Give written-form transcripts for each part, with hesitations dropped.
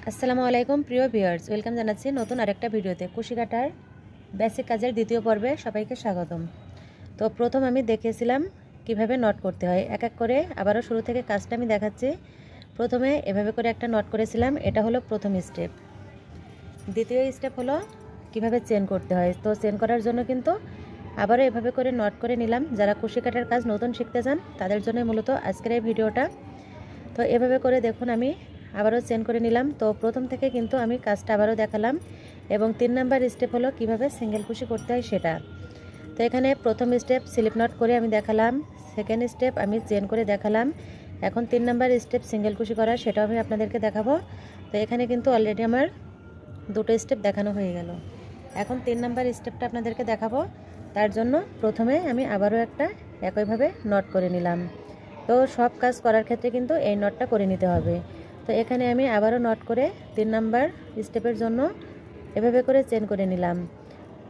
আসসালামু আলাইকুম প্রিয় ভিউয়ার্স, ওয়েলকাম জানাচ্ছি নতুন আরেকটা ভিডিওতে। কুশি কাটার বেসিক কাজের দ্বিতীয় পর্বে সবাইকে স্বাগতম। তো প্রথম আমি দেখিয়েছিলাম কিভাবে নট করতে হয়, এক এক করে আবারও শুরু থেকে কাজটা আমি দেখাচ্ছি। প্রথমে এভাবে করে একটা নট করেছিলাম, এটা হলো প্রথম স্টেপ। দ্বিতীয় স্টেপ হলো কিভাবে চেন করতে হয়। তো চেন করার জন্য কিন্তু আবারও এভাবে করে নট করে নিলাম। যারা কুশি কাটার কাজ নতুন শিখতে চান তাদের জন্য মূলত আজকের এই ভিডিওটা। তো এভাবে করে দেখুন আমি আবারও চেন করে নিলাম। তো প্রথম থেকে কিন্তু আমি কাজটা আবারও দেখালাম এবং 3 নাম্বার স্টেপ হলো কিভাবে সিঙ্গেল কুশি করতে হয় সেটা। তো এখানে প্রথম স্টেপ স্লিপ নট করে আমি দেখালাম, সেকেন্ড স্টেপ আমি চেন করে দেখালাম, এখন 3 নাম্বার স্টেপ সিঙ্গেল কুশি করা সেটাও আমি আপনাদেরকে দেখাবো। তো এখানে কিন্তু অলরেডি আমার দুটো স্টেপ দেখানো হয়ে গেল। এখন 3 নাম্বার স্টেপটা আপনাদেরকে দেখাবো। তার জন্য প্রথমে আমি আবারও একটা একইভাবে নট করে নিলাম। তো সব কাজ করার ক্ষেত্রে কিন্তু এই নটটা করে নিতে হবে। তো এখানে আমি আবারও নট করে 3 নাম্বার স্টেপের জন্য এভাবে করে চেন করে নিলাম।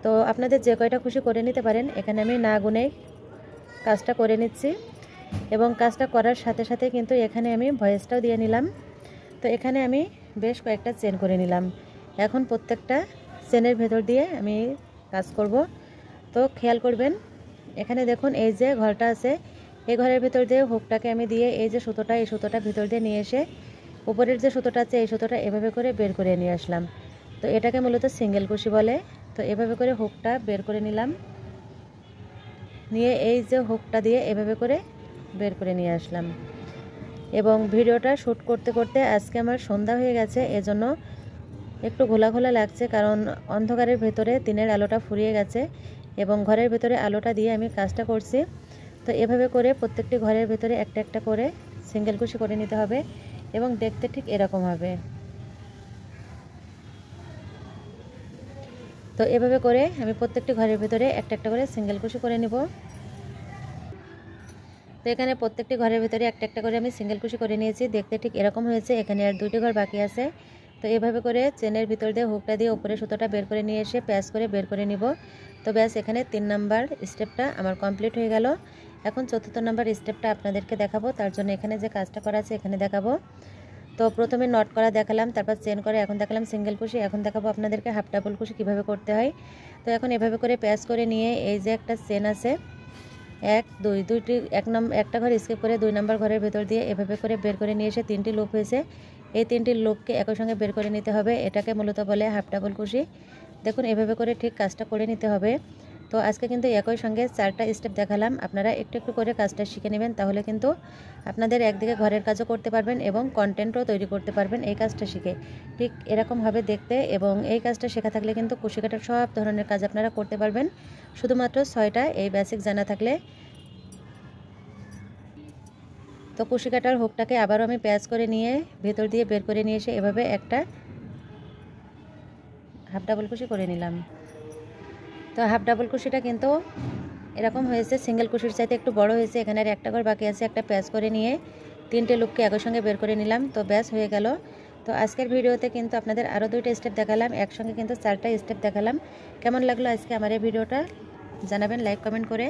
তো আপনাদের যে কয়টা খুশি করে নিতে পারেন, এখানে আমি না গুনে কাজটা করে নিচ্ছি এবং কাজটা করার সাথে সাথে কিন্তু এখানে আমি ভয়েসটাও দিয়ে নিলাম। তো এখানে আমি বেশ কয়েকটা চেন করে নিলাম। এখন প্রত্যেকটা চেনের ভেতর দিয়ে আমি কাজ করব। তো খেয়াল করবেন, এখানে দেখুন এই যে ঘরটা আছে, এই ঘরের ভিতর দিয়ে হুকটাকে আমি দিয়ে এই যে সুতোটা, এই সুতোটা ভিতর দিয়ে নিয়ে এসে উপরের যে সুতোটা আছে এই সুতোটা এভাবে করে বের করে নিয়ে আসলাম। তো এটাকে মূলত সিঙ্গেল কুশি বলে। তো এভাবে করে হুকটা বের করে নিলাম, নিয়ে এই যে হুকটা দিয়ে এভাবে করে বের করে নিয়ে আসলাম। এবং ভিডিওটা শ্যুট করতে করতে আজকে আমার সন্ধ্যা হয়ে গেছে, এজন্য একটু ঘোলা ঘোলা লাগছে, কারণ অন্ধকারের ভেতরে দিনের আলোটা ফুরিয়ে গেছে এবং ঘরের ভেতরে আলোটা দিয়ে আমি কাজটা করছি। তো এভাবে করে প্রত্যেকটি ঘরের ভেতরে একটা একটা করে সিঙ্গেল কুশি করে নিতে হবে এবং দেখতে ঠিক এরকম হবে। তো এভাবে করে আমি প্রত্যেকটি ঘরের ভেতরে একটা একটা করে সিঙ্গেল কুশি করে নিব। তো এখানে প্রত্যেকটি ঘরের ভেতরে একটা একটা করে আমি সিঙ্গেল কুশি করে নিয়েছি, দেখতে ঠিক এরকম হয়েছে। এখানে আর 2টি ঘর বাকি আছে। তো এভাবে করে চেনের ভিতর দিয়ে হুকটা দিয়ে উপরে সুতোটা বের করে নিয়ে এসে প্যাচ করে বের করে নিব। তো ব্যাস, এখানে 3 নাম্বার স্টেপটা আমার কমপ্লিট হয়ে গেল। এখন 4র্থ নাম্বার স্টেপটা আপনাদেরকে দেখাবো। তার জন্য এখানে যে কাজটা করা আছে এখানে দেখাবো। তো প্রথমে নট করা দেখালাম, তারপর চেন করে এখন দেখালাম সিঙ্গেল কুশি। এখন দেখাবো আপনাদেরকে হাফ ডাবল কুশি কীভাবে করতে হয়। তো এখন এভাবে করে প্যাচ করে নিয়ে এই যে একটা চেন আছে 1 2 দুইটি একটা ঘর স্কিপ করে 2 নাম্বার ঘরের ভেতর দিয়ে এভাবে করে বের করে নিয়ে এসে 3টি লুপ হয়েছে, এই 3টি লুপকে একই সঙ্গে বের করে নিতে হবে। এটাকে মূলত বলে হাফ ডাবল কুশি। দেখুন এভাবে করে ঠিক কাজটা করে নিতে হবে। তো আজকে কিন্তু একই সঙ্গে 4টা স্টেপ দেখালাম, আপনারা একটু একটু করে কাজটা শিখে নেবেন, তাহলে কিন্তু আপনাদের একদিকে ঘরের কাজও করতে পারবেন এবং কন্টেন্টও তৈরি করতে পারবেন এই কাজটা শিখে। ঠিক এরকম হবে দেখতে, এবং এই কাজটা শেখা থাকলে কিন্তু কুশি কাটার সব ধরনের কাজ আপনারা করতে পারবেন, শুধুমাত্র 6টা এই বেসিক জানা থাকলে। তো কুশি কাটার হুকটাকে আবারও আমি প্যাচ করে নিয়ে ভেতর দিয়ে বের করে নিয়ে এসে এভাবে একটা হাফ ডাবল কুশি করে নিলাম। তো হাফ ডাবল কুশিটা কিন্তু এরকম হয়েছে, সিঙ্গেল কুশির চাইতে একটু বড় হয়েছে। এখানে আর একটা ঘর বাকি আছে, একটা প্যাচ করে নিয়ে 3টে লুপকে একই সঙ্গে বের করে নিলাম। তো ব্যাস হয়ে গেল। তো আজকের ভিডিওতে কিন্তু আপনাদের আরও 2টা স্টেপ দেখালাম, একসঙ্গে কিন্তু 4টা স্টেপ দেখালাম। কেমন লাগলো আজকে আমার এই ভিডিওটা জানাবেন লাইক কমেন্ট করে।